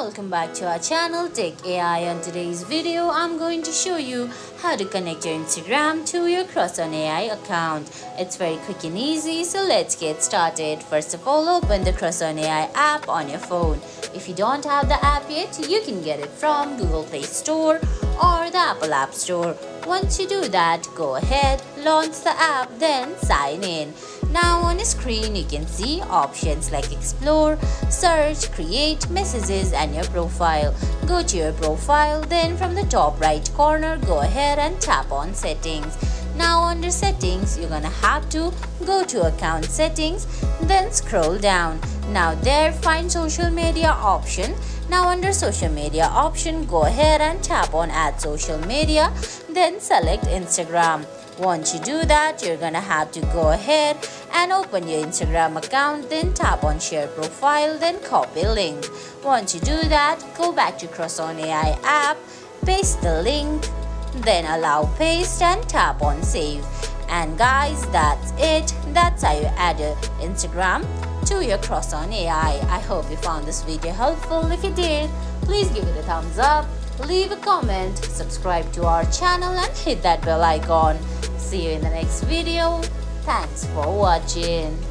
welcome back to our channel Tech AI. On today's video, I'm going to show you how to connect your Instagram to your CrushOn AI account. It's very quick and easy, so let's get started. First of all, open the CrushOn AI app on your phone. If you don't have the app yet, you can get it from Google Play Store or the Apple App Store. Once you do that, go ahead, launch the app, then sign in. Now on your screen, you can see options like Explore, Search, Create, Messages and your profile. Go to your profile, then from the top right corner, go ahead and tap on Settings. Now under Settings, you're gonna have to go to Account Settings, then scroll down. Now there, find Social Media option. Now under Social Media option, go ahead and tap on Add Social Media, then select Instagram. Once you do that, you're gonna have to go ahead and open your Instagram account, then tap on Share Profile, then copy link. Once you do that, go back to CrushOn AI app, paste the link, then allow paste and tap on Save. And guys, that's it. That's how you add your Instagram to your CrushOn AI. I hope you found this video helpful. If you did, please give it a thumbs up, leave a comment, subscribe to our channel and hit that bell icon. See you in the next video. Thanks for watching.